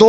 2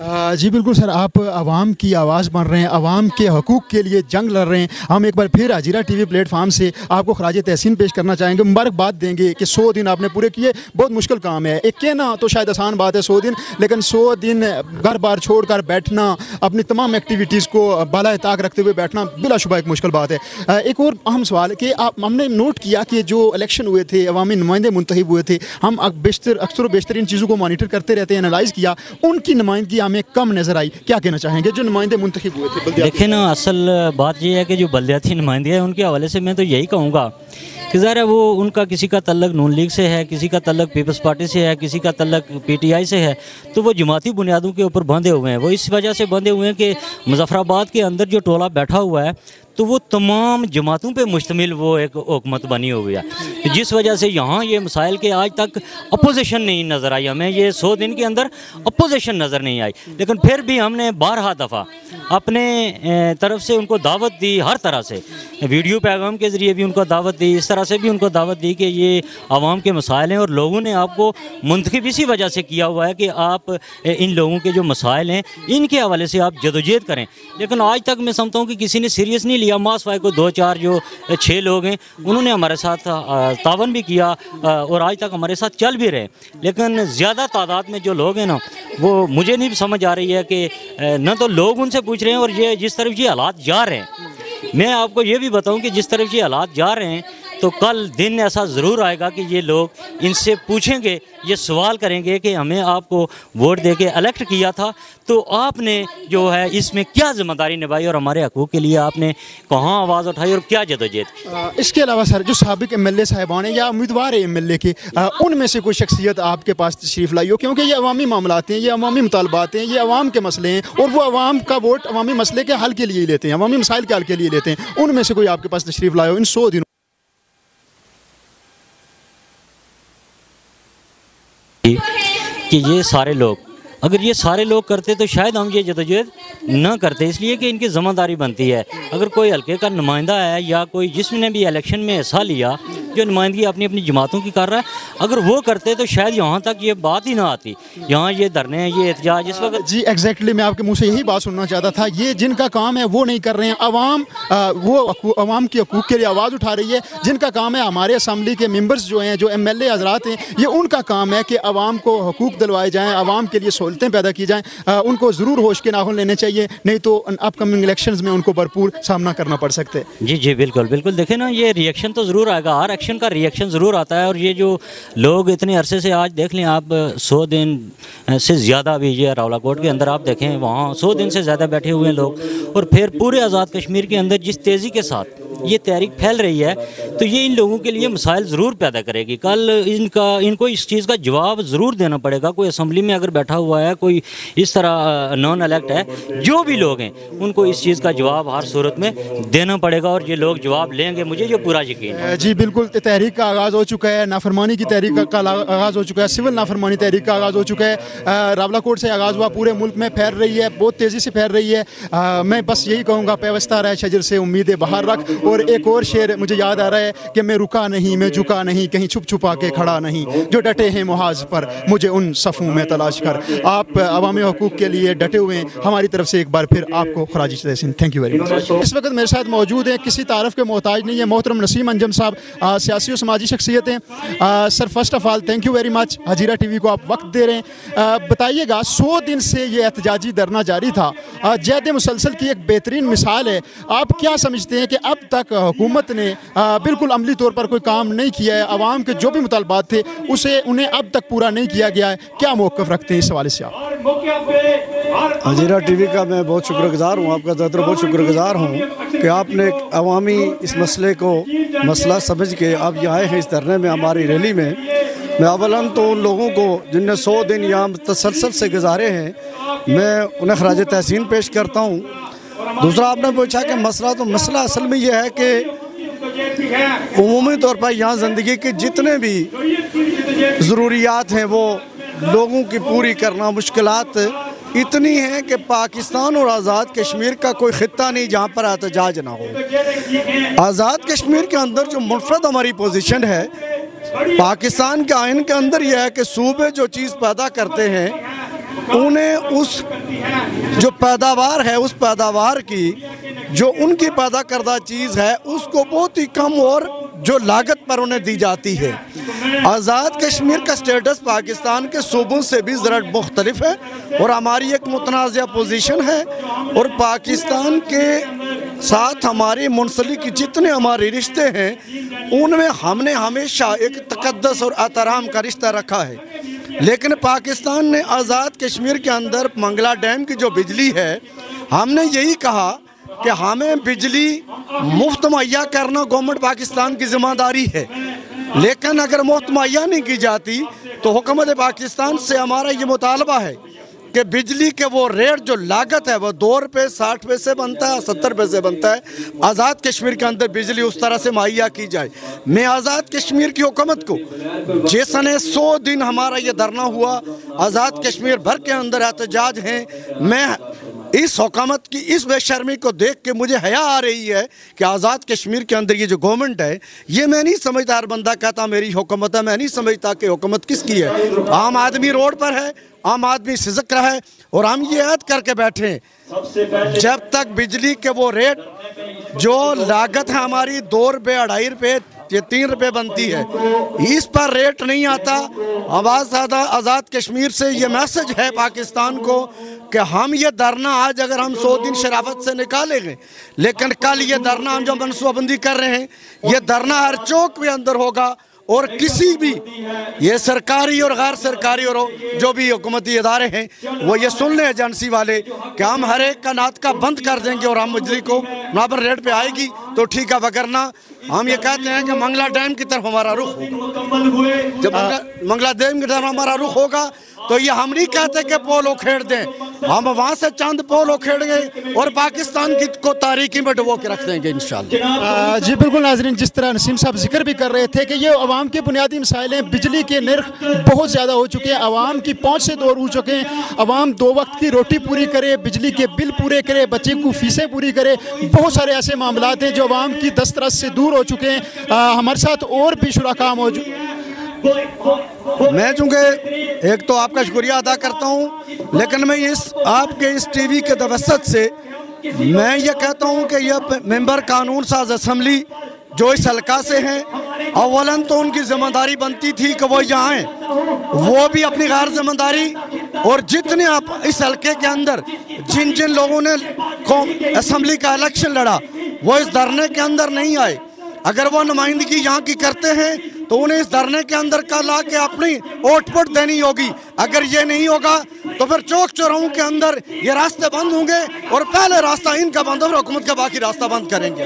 जी बिल्कुल सर, आप आवाम की आवाज़ बन रहे हैं, आवाम के हकूक़ के लिए जंग लड़ रहे हैं। हम एक बार फिर हजीरा टीवी प्लेटफार्म से आपको खराज तहसीन पेश करना चाहेंगे, मुबारकबाद देंगे कि 100 दिन आपने पूरे किए। बहुत मुश्किल काम है, एक कहना तो शायद आसान बात है 100 दिन, लेकिन 100 दिन घर बार छोड़ कर बैठना, अपनी तमाम एक्टिविटीज़ को बाला ताक रखते हुए बैठना बिलाशुबा एक मुश्किल बात है। एक और अहम सवाल कि हमने नोट किया कि जो इलेक्शन हुए थे, अवामी नुमाइंदे मुंतखब हुए थे, हम अक्सर बेशतर इन चीज़ों को मॉनिटर करते रहते हैं, एनालाइज़ किया, उनकी नुमाइंदगी हमें कम नज़र आई। क्या कहना चाहेंगे जो नुमाइंदे मुंतखब हुए थे? देखिए ना, असल बात ये है कि जो बल्दियाती नुमाइंदे हैं उनके हवाले से मैं तो यही कहूँगा कि ज़ाहिर है वो उनका किसी का तल्लक नून लीग से है, किसी का तल्लक पीपल्स पार्टी से है, किसी का तल्लक PTI से है, तो वो जमाती बुनियादों के ऊपर बंधे हुए हैं। वो इस वजह से बंधे हुए हैं कि मुजफ्फराबाद के अंदर जो टोला बैठा हुआ है तो वो तमाम जमातों पे मुश्तमिल वो एक हुकूमत बनी हुई है, जिस वजह से यहाँ ये मसाइल के आज तक अपोजिशन नहीं नज़र आई। हमें ये 100 दिन के अंदर अपोजिशन नज़र नहीं आई, लेकिन फिर भी हमने 12 दफ़ा अपने तरफ से उनको दावत दी, हर तरह से वीडियो पैगाम के ज़रिए भी उनको दावत दी, इस तरह से भी उनको दावत दी कि ये आवाम के मसाइल हैं और लोगों ने आपको मुंतखब इसी वजह से किया हुआ है कि आप इन लोगों के जो मसाइल हैं इनके हवाले से आप जदोजहद करें। लेकिन आज तक मैं समझता हूँ कि किसी ने सीरियस नहीं लिया। मासवाई को 2-4 जो 6 लोग हैं उन्होंने हमारे साथ तावन भी किया और आज तक हमारे साथ चल भी रहे, लेकिन ज़्यादा तादाद में जो लोग हैं ना, वो मुझे नहीं समझ आ रही है कि न तो लोग उनसे पूछ रहे हैं, और ये जिस तरफ ये हालात जा रहे हैं, मैं आपको ये भी बताऊं कि जिस तरफ ये हालात जा रहे हैं तो कल दिन ऐसा ज़रूर आएगा कि ये लोग इनसे पूछेंगे, ये सवाल करेंगे कि हमें आपको वोट दे के इलेक्ट किया था, तो आपने जो है इसमें क्या ज़िम्मेदारी निभाई और हमारे हकूक़ के लिए आपने कहाँ आवाज़ उठाई और क्या जदोजहद की। इसके अलावा सर, जो साबिक MLA साहिबान हैं या उम्मीदवार है MLA के, उनमें से कोई शख्सियत आपके पास तशरीफ़ लाई हो? क्योंकि ये अवामी मामलात हैं, ये अवामी मुतालबात हैं, ये अवाम के मसले हैं, और वो अवाम का वोट अवामी मसले के हल के लिए लेते हैं, अवामी मसाइल के हल के लिए लेते हैं। उनमें से कोई आपके पास तशरीफ़ लाए हो इन 100 दिनों? कि ये सारे लोग, अगर ये सारे लोग करते तो शायद हम ये जदोजहद न करते, इसलिए कि इनकी ज़िम्मेदारी बनती है। अगर कोई हल्के का नुमाइंदा है या कोई जिसने भी इलेक्शन में हिस्सा लिया, जो नुमाइंदगी अपनी अपनी जमातों की कर रहा है, अगर वो करते तो शायद यहाँ तक ये बात ही ना आती, यहाँ ये धरने, ये एहतजाज इस वक्त। जी एग्जैक्टली, मैं आपके मुंह से यही बात सुनना चाहता था। ये जिनका काम है वो नहीं कर रहे हैं, अवाम वो अवाम की हकूक़ के लिए आवाज़ उठा रही है। जिनका काम है, हमारे असम्बली के मेंबर्स जो हैं, जो MLA हजरात हैं, ये उनका काम है कि अवाम को हकूक़ दिलवाए जाएँ, अवाम के लिए सहूलतें पैदा की जाएँ। उनको ज़रूर होश के नाखून लेने चाहिए, नहीं तो अपकमिंग इलेक्शंस में उनको भरपूर सामना करना पड़ सकते हैं। जी जी बिल्कुल बिल्कुल। देखें ना, ये रिएक्शन तो ज़रूर आएगा, हर एक्शन का रिएक्शन ज़रूर आता है। और ये जो लोग इतने अरसे से, आज देख लें आप, 100 दिन से ज़्यादा भी ये रावलाकोट के अंदर आप देखें, वहाँ 100 दिन से ज़्यादा बैठे हुए हैं लोग, और फिर पूरे आज़ाद कश्मीर के अंदर जिस तेज़ी के साथ ये तहरीक फैल रही है, तो ये इन लोगों के लिए मसाइल ज़रूर पैदा करेगी। कल इनको इस चीज़ का जवाब ज़रूर देना पड़ेगा। कोई असम्बली में अगर बैठा हुआ है, कोई इस तरह नॉन इलेक्ट है, जो भी लोग हैं उनको इस चीज़ का जवाब हर सूरत में देना पड़ेगा, और ये लोग जवाब लेंगे, मुझे ये पूरा यकीन है। जी बिल्कुल, तहरीक का आगाज़ हो चुका है, नाफरमानी की तहरीक का आगाज़ हो चुका है, सिविल नाफरमानी तहरीक का आगाज़ हो चुका है। रावलाकोट से आगाज़ हुआ, पूरे मुल्क में फैल रही है, बहुत तेज़ी से फैल रही है। मैं बस यही कहूँगा, पेवस्ता रहे शजर से उम्मीदें बाहर रख। और एक और शेर मुझे याद आ रहा है कि मैं रुका नहीं, मैं झुका नहीं, कहीं छुप छुपा के खड़ा नहीं, जो डटे हैं मुहाज पर, मुझे उन सफ़ों में तलाश कर। आप अवामी हकूक़ के लिए डटे हुए हैं, हमारी तरफ से एक बार फिर आपको Kharrazi Tehseen, thank you very much. इस वक्त मेरे साथ मौजूद है, किसी तारफ़ के मोहताज नहीं है, मोहतरम नसीम अंजम साहब, सियासी और समाजी शख्सियत हैं। Sir first of all thank you very much, Hazira TV को आप वक्त दे रहे हैं। बताइएगा, 100 दिन से ये एहतजाजी धरना जारी था, जैद मुसलसल की एक बेहतरीन मिसाल है। आप क्या समझते हैं कि अब तक हुकूमत ने बिल्कुल अमली तौर पर कोई काम नहीं किया है, आवाम के जो भी मुतालबात थे उसे उन्हें अब तक पूरा नहीं किया गया है, क्या मौक़िफ़ रखते हैं इस हवाले से आप? हजीरा टीवी का मैं बहुत शुक्रगुज़ार हूँ, आपका ज़्यादा बहुत शुक्रगुज़ार हूँ कि आपने अवामी इस मसले को मसला समझ के आप ये आए हैं इस धरने में, हमारी रैली में। मैं अवलन तो उन लोगों को जिनने 100 दिन यहाँ तसलसल से गुजारे हैं, मैं उन्हें खराज तहसीन पेश करता हूँ। दूसरा, आपने पूछा कि मसला असल में यह है कि उमूमी तौर पर यहाँ ज़िंदगी के जितने भी ज़रूरियात हैं वो लोगों की पूरी करना, मुश्किलात इतनी हैं कि पाकिस्तान और आज़ाद कश्मीर का कोई ख़ित्ता नहीं जहाँ पर एहतजाज ना हो। आज़ाद कश्मीर के अंदर जो मुनफरद हमारी पोजीशन है, पाकिस्तान के आइन के अंदर यह है कि सूबे जो चीज़ पैदा करते हैं उन्हें उस जो पैदावार है, उस पैदावार की जो उनकी पैदा करदा चीज़ है उसको बहुत ही कम और जो लागत पर उन्हें दी जाती है। आज़ाद कश्मीर का स्टेटस पाकिस्तान के सूबों से भी ज़रा मुख्तलिफ है और हमारी एक मुतनाज़ा पोजीशन है, और पाकिस्तान के साथ हमारे मुंसलिक जितने हमारे रिश्ते हैं उनमें हमने हमेशा एक तकद्दस और एहतराम का रिश्ता रखा है। लेकिन पाकिस्तान ने आज़ाद कश्मीर के अंदर मंगला डैम की जो बिजली है, हमने यही कहा कि हमें बिजली मुफ्त मुहैया करना गवर्नमेंट पाकिस्तान की ज़िम्मेदारी है, लेकिन अगर मुफ्त मुहैया नहीं की जाती तो हुकूमत पाकिस्तान से हमारा ये मुतालबा है कि बिजली के वो रेट जो लागत है वो 2 रुपये 60 पैसे बनता है, 70 पैसे बनता है, आज़ाद कश्मीर के अंदर बिजली उस तरह से मुहैया की जाए। मैं आज़ाद कश्मीर की हुकूमत को जैसे 100 दिन हमारा ये धरना हुआ, आज़ाद कश्मीर भर के अंदर एहतजाज हैं, मैं इस हुकूमत की इस बेशर्मी को देख के मुझे हया आ रही है कि आज़ाद कश्मीर के अंदर ये जो गवर्नमेंट है, ये मैं नहीं समझता, हर बंदा कहता मेरी हुकूमत है, मैं नहीं समझता कि हुकूमत किसकी है। आम आदमी रोड पर है, आम आदमी सिसक रहा है, और हम ये ऐद करके बैठे हैं जब तक बिजली के वो रेट जो लागत है हमारी 2 रुपये 2.5 रुपये ये 3 रुपये बनती है, इस पर रेट नहीं आता। आज़ाद कश्मीर से ये मैसेज है पाकिस्तान को कि हम ये धरना आज अगर हम 100 दिन शराफत से निकालेंगे, लेकिन कल ये धरना हम जो मनसूबाबंदी कर रहे हैं, ये धरना हर चौक पे अंदर होगा, और किसी भी ये सरकारी और गैर सरकारी और जो भी हुकूमती इदारे हैं वो ये सुन लें एजेंसी वाले कि हम हर एक का नाटका बंद कर देंगे और हम बिजली को वहाँ पर रेट पे आएगी तो ठीक है, वगरना हम ये कहते हैं कि मंगला डैम की तरफ हमारा रुख होगा। जब मंगला डैम की तरफ हमारा रुख होगा तो ये हम नहीं कहते कि पोल उखेड़ दें, हम वहाँ से चंद पोल उखेड़ेंगे और पाकिस्तान की को तारीकी में डुबो के रख देंगे इंशाअल्लाह। जी बिल्कुल नाज़रीन, जिस तरह नसीम साहब जिक्र भी कर रहे थे कि ये अवाम के बुनियादी मसाइल हैं, बिजली के नर्ख बहुत ज़्यादा हो चुके हैं, अवाम की पहुँच से दूर हो चुके हैं, अवाम 2 वक्त की रोटी पूरी करे, बिजली के बिल पूरे करे, बच्चे को फीसें पूरी करे, बहुत सारे ऐसे मामलात हैं जो अवाम की दस्तरस से दूर हो चुके हैं। हमारे साथ और भी शुरका मौजूद। मैं चूँकि एक तो आपका शुक्रिया अदा करता हूँ, लेकिन मैं इस आपके इस टीवी के तवस्सुत से मैं ये कहता हूँ कि यह मेंबर कानून साज असम्बली जो इस हल्का से हैं, अवलन तो उनकी ज़िम्मेदारी बनती थी कि वो यहाँ आएँ, वो भी अपनी गैर ज़िम्मेदारी, और जितने आप इस हल्के के अंदर जिन जिन लोगों ने असम्बली का इलेक्शन लड़ा वो इस धरने के अंदर नहीं आए। अगर वो नुमाइंदगी यहाँ की करते हैं तो उन्हें इस धरने के अंदर कल आके अपनी ओट-पोट देनी होगी। अगर ये नहीं होगा तो फिर चौक चौराहों के अंदर ये रास्ते बंद होंगे और पहले रास्ता इनका बंद होगा, हुकूमत का बाकी रास्ता बंद करेंगे।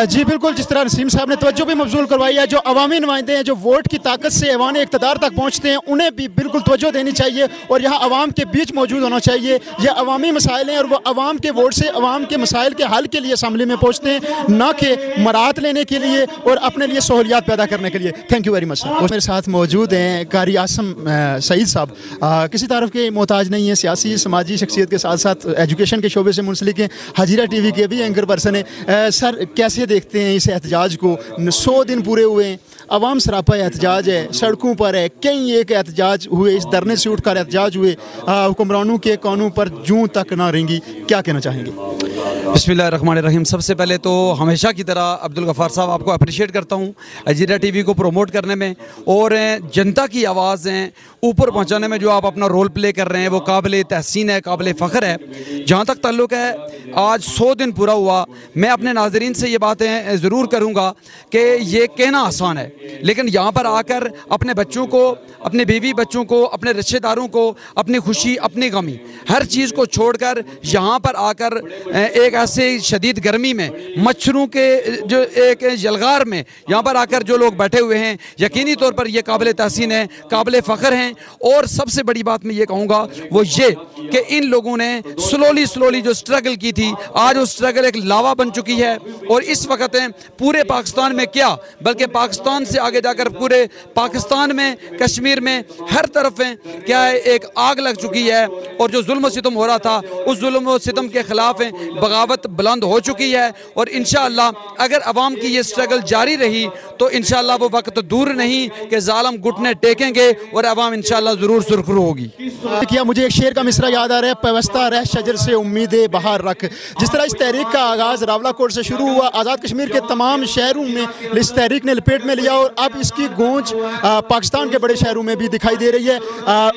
जी बिल्कुल, जिस तरह नसीम साहब ने तवज्जो भी मबजूल करवाई है, जो अवामी नुमाइंदे हैं जो वोट की ताकत से ऐवान इक़्तिदार तक पहुँचते हैं, उन्हें भी बिल्कुल तवज्जो देनी चाहिए और यहाँ अवाम के बीच मौजूद होना चाहिए। ये अवामी मसाइल हैं और वो अवाम के वोट से अवाम के मसाइल के हल के लिए असम्बली में पहुँचते हैं, ना कि मराहत लेने के लिए और अपने लिए सहूलियात पैदा करने के लिए। Thank you very much. मेरे साथ मौजूद हैं कारी आसम सईद साहब, किसी तरफ के मोहताज नहीं है, सियासी समाजी शख्सियत के साथ साथ एजुकेशन के शोबे से मुंसलिक हैं, हजीरा टीवी के भी एंकर पर्सन हैं। सर कैसे देखते हैं इस एहतजाज को? 100 दिन पूरे हुए हैं, अवाम सरापा एहतजाज है, सड़कों पर है, कई एक एहतजाज हुए, इस धरने से उठकर एहतजाज हुए, हुक्मरानों के कानून पर जूं तक ना रेंगी, क्या कहना चाहेंगे? बिस्मिल्लाहिर्रहमानिर्रहीम। सबसे पहले तो हमेशा की तरह अब्दुल गफ़ार साहब आपको अप्रिशिएट करता हूँ हजीरा टीवी को प्रोमोट करने में और जनता की आवाज़ हैं ऊपर पहुँचाने में जो आप अपना रोल प्ले कर रहे हैं वो काबिल तहसीन है, काबिल फ़ख्र है। जहाँ तक ताल्लुक़ है आज 100 दिन पूरा हुआ, मैं अपने नाज़रीन से ये बातें ज़रूर करूँगा कि ये कहना आसान है, लेकिन यहाँ पर आकर अपने बच्चों को, अपने बीवी बच्चों को, अपने रिश्तेदारों को, अपनी खुशी अपनी गमी हर चीज़ को छोड़कर यहाँ पर आकर एक ऐसे शदीद गर्मी में मच्छरों के जो एक जलगार में यहाँ पर आकर जो लोग बैठे हुए हैं, यकीनी तौर पर ये काबिल तहसीन है, काबिल फ़ख्र हैं। और सबसे बड़ी बात मैं ये कहूँगा वो ये कि इन लोगों ने स्लोली जो स्ट्रगल की थी, आज वो स्ट्रगल एक लावा बन चुकी है और इस वक्त पूरे पाकिस्तान में क्या बल्कि पाकिस्तान से आगे जाकर पूरे पाकिस्तान में, कश्मीर में, हर तरफ क्या है एक आग लग चुकी है और जो जुल्म सितम हो रहा था उस जुल्म सितम के ख़िलाफ़ बगावत बुलंद हो चुकी है। और इंशाअल्लाह अगर अवाम की ये स्ट्रगल जारी रही तो इंशाअल्लाह वो वक्त दूर नहीं कि ज़ालिम घुटने टेकेंगे और अवाम इंशाअल्लाह ज़रूर सुरखरू होगी। किया मुझे एक शेर का मिसरा याद आ रहा है, पैवस्ता रह शजर से उम्मीदें बाहर रख। जिस तरह इस तहरीक का आगाज़ रावलाकोट से शुरू हुआ, आज़ाद कश्मीर के तमाम शहरों में इस तहरीक ने लपेट में लिया और अब इसकी गूंज पाकिस्तान के बड़े शहरों में भी दिखाई दे रही है।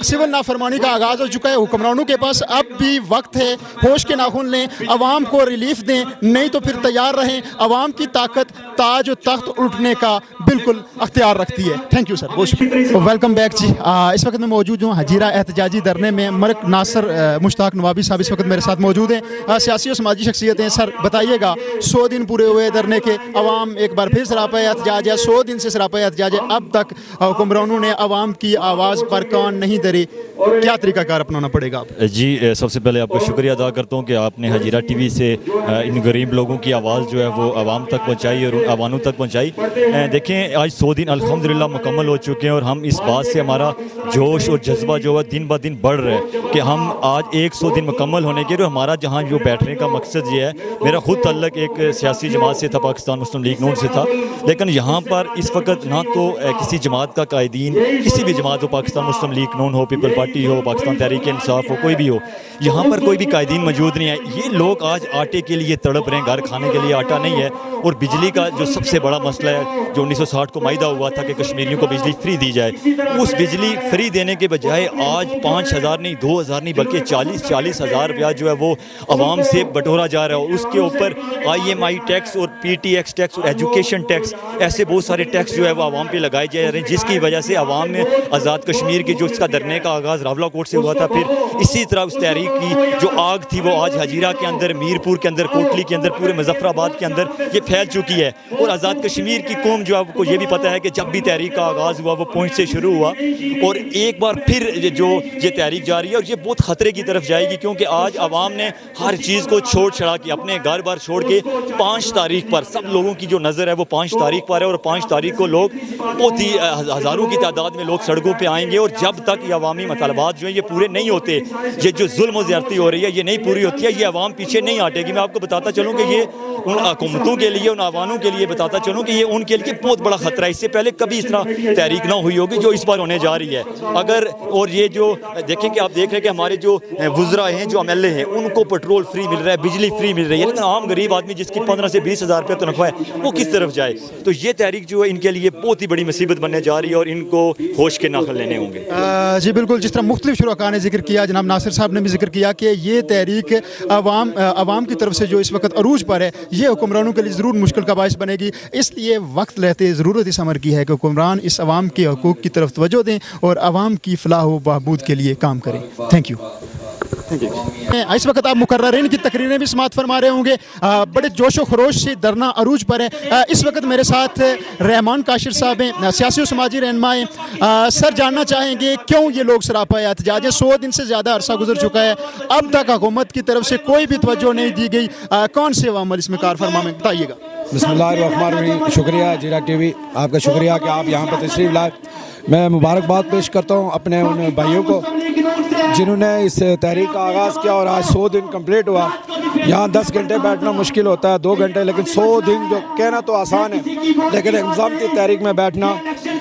सिविल नाफरमानी का आगाज़ हो चुका है, हुक्मरानों के पास अब भी वक्त है, होश के नाखून लें, अवाम को रिलीफ दें, नहीं तो फिर तैयार रहें। अवाम की ताकत ताज और तख्त उठने का बिल्कुल अख्तियार रखती है। थैंक यू सर, बहुत शुक्रिया। वेलकम बैक जी। इस वक्त मैं मौजूद हूँ हजीरा एहतजाजी धरने में। मलिक नासिर मुश्ताक नवाबी साहब इस वक्त मेरे साथ मौजूद हैं, सियासी और समाजी शख्सियतें। सर बताइएगा, 100 दिन पूरे हुए धरने के, अवाम एक बार फिर सरापा एहतजाज है, 100 दिन से सरापा एहतजाज है, अब तक हुक्मरानों ने अवाम की आवाज़ पर कान नहीं धरी, क्या तरीकाकार अपनाना पड़ेगा? जी, सबसे पहले आपका शुक्रिया अदा करता हूँ कि आपने हजीरा टीवी से इन गरीब लोगों की आवाज़ जो है वो आवाम तक पहुँचाई और अवानों तक पहुँचाई। देखें, आज 100 दिन अल्हम्दुलिल्लाह मुकम्मल हो चुके हैं और हम इस बात से हमारा जोश और जज्बा जो है दिन ब दिन बढ़ रहा है कि हम आज 100 दिन मुकम्मल होने के, और हमारा जहाँ जो बैठने का मकसद ये है, मेरा ख़ुद तल्लक एक सियासी जमात से था, पाकिस्तान मुस्लिम लीग नून से था, लेकिन यहाँ पर इस वक्त ना तो किसी जमात का कायदीन, किसी भी जमात हो, पाकिस्तान मुस्लिम लीग नून हो, पीपल पार्टी हो, पाकिस्तान तहरीक इंसाफ हो, कोई भी हो, यहाँ पर कोई भी कायदीन मौजूद नहीं है। ये लोग आज आटे के लिए तड़प रहे हैं, घर खाने के लिए आटा नहीं है। और बिजली का जो सबसे बड़ा मसला है, जो 1960 को मायदा हुआ था कि कश्मीरियों को बिजली फ्री दी जाए, उस बिजली फ्री देने के बजाय आज 5,000 नहीं, 2,000 नहीं, बल्कि 40 हज़ार रुपया जो है वो आवाम से बटोरा जा रहा है। और उसके ऊपर IMI टैक्स और PTX टैक्स और एजुकेशन टैक्स, ऐसे बहुत सारे टैक्स जो है वो आवाम पे लगाए जा रहे हैं, जिसकी वजह से आवाम में आज़ाद कश्मीर की जो इसका धरने का आगाज़ रावलाकोट से हुआ था, फिर इसी तरह उस तहरीक की जो आग थी वो आज हजीरा के अंदर, मीरपुर के अंदर, कोटली के अंदर, पूरे मुजफ्फराबाद के अंदर ये फैल चुकी है। और आज़ाद कश्मीर की कौम जो आपको ये भी पता है कि जब भी तहरीक का आगाज़ हुआ वो पूंछ से शुरू हुआ, और एक बार फिर जो ये तहरीक जारी है और ये बहुत ख़तरे की तरफ जाएगी, क्योंकि आज आवाम ने हर चीज़ को छोड़ छड़ा के, अपने घर बार छोड़ के 5 तारीख पर सब लोगों की जो नज़र है वो 5 तारीख पर है। और 5 तारीख को लोग बहुत ही हज़ारों की तादाद में लोग सड़कों पर आएंगे, और जब तक ये अवामी मतलबात जो है ये पूरे नहीं होते, ये जो जुल्म और ज़्यादती हो रही है ये नहीं पूरी होती है, ये अवाम पीछे नहीं हटेगी। मैं आपको बताता चलूँ कि ये उन हुकूमतों के लिए, उन अवानों के लिए बताता चलूँ कि ये उनके लिए बहुत बड़ा ख़तरा है। इससे पहले कभी इस तरह तहरीक ना हुई होगी जो इस बार होने जा रही है। अगर और ये जो देखें कि आप देख रहे हैं कि हमारे जो वुज़रा हैं, जो MLA हैं, उनको पेट्रोल फ्री मिल रहा है, बिजली फ्री मिल रही है, लेकिन आम गरीब आदमी जिसकी 15 से 20 हज़ार रुपये तनख्वाह है वो किस तरफ जाए? तो ये तहरीक जो है इनके लिए बहुत ही बड़ी मुसीबत बनने जा रही है और इनको होश के नाखन लेने होंगे। जी बिल्कुल, जिस तरह मुख्तलिफ शुरका ने जिक्र किया, जनाब नासिर साहब ने भी जिक्र किया कि ये तहरीक अवाम की तरफ से जो इस वक्त अरूज पर है, ये हुक्मरानों के लिए ज़रूर मुश्किल का बायस बनेगी। इसलिए वक्त रहते ज़रूरत इस अमर की है कि हुक्मरान इस अवाम के हकूक़ की तरफ तवज्जो दें और अवाम की फलाह व बहबूद के लिए काम करें। Thank you. इस वक्त आप मुकर्ररीन की तकरीरें भी समाअत फरमा रहे होंगे, बड़े जोश व खरोश से धरना अरूज पर है। इस वक्त मेरे साथ रहमान काशिर साहब हैं, सियासी और समाजी रहनुमा हैं। सर जानना चाहेंगे क्यों ये लोग सरापा एहतजाज है? 100 दिन से ज़्यादा अरसा गुजर चुका है, अब तक हुकूमत की तरफ से कोई भी तवज्जो नहीं दी गई, कौन से अमल इसमें कार फरमा में बताइएगा। बिस्मिल्लाहिर्रहमानिर्रहीम। शुक्रिया हजीरा टीवी, आपका शुक्रिया कि आप यहाँ पर तशरीफ़ लाए। मैं मुबारकबाद पेश करता हूँ अपने उन भाइयों को जिन्होंने इस तहरीक का आगाज़ किया और आज 100 दिन कंप्लीट हुआ। यहाँ 10 घंटे बैठना मुश्किल होता है, 2 घंटे, लेकिन 100 दिन जो कहना तो आसान है, लेकिन इंतज़ाम की तहरीक में बैठना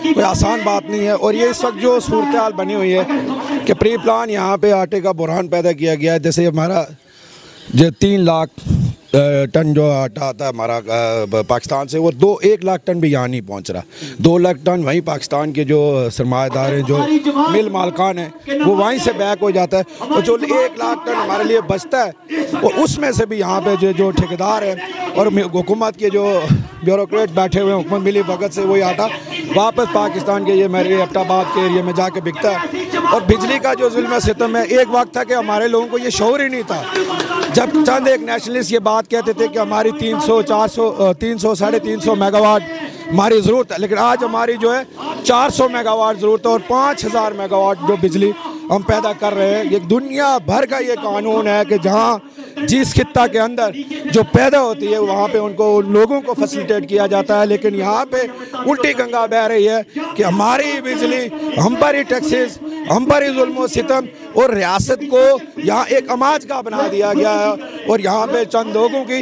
कोई आसान बात नहीं है। और ये इस वक्त जो सूरत हाल बनी हुई है कि प्री प्लान यहाँ पे आटे का बुरहान पैदा किया गया है। जैसे हमारा जो 3 लाख टन जो आटा आता है हमारा पाकिस्तान से, वो 1 लाख टन भी यहाँ नहीं पहुँच रहा। 2 लाख टन वहीं पाकिस्तान के जो सरमाएदार हैं, जो मिल मालकान हैं, वो वहीं से बैक हो जाता है। और जो 1 लाख टन हमारे लिए बचता है, और उसमें से भी यहाँ पे जो ठेकेदार हैं और हुकूमत के जो ब्यूरोक्रेट बैठे हुए हैं, हुकूमत मिली भगत से वही आटा वापस पाकिस्तान के ये मेरे एबटाबाद के एरिया में जाके बिकता है। और बिजली का जो जुल्म सितम है, एक वक्त था कि हमारे लोगों को ये शऊर ही नहीं था, जब चंद एक नेशनलिस्ट ये बात कहते थे कि हमारी 300, 400, 300, 350 मेगावाट हमारी ज़रूरत है, लेकिन आज हमारी जो है 400 मेगावाट ज़रूरत है और 5,000 मेगावाट जो बिजली हम पैदा कर रहे हैं। ये दुनिया भर का ये कानून है कि जहाँ जिस खित्ता के अंदर जो पैदा होती है वहाँ पे उनको लोगों को फैसिलिटेट किया जाता है, लेकिन यहाँ पे उल्टी गंगा बह रही है कि हमारी बिजली, हम पर ही टैक्सेस, हम पर ही जुल्म सितम, और रियासत को यहाँ एक अमाज का बना दिया गया है। और यहाँ पे चंद लोगों की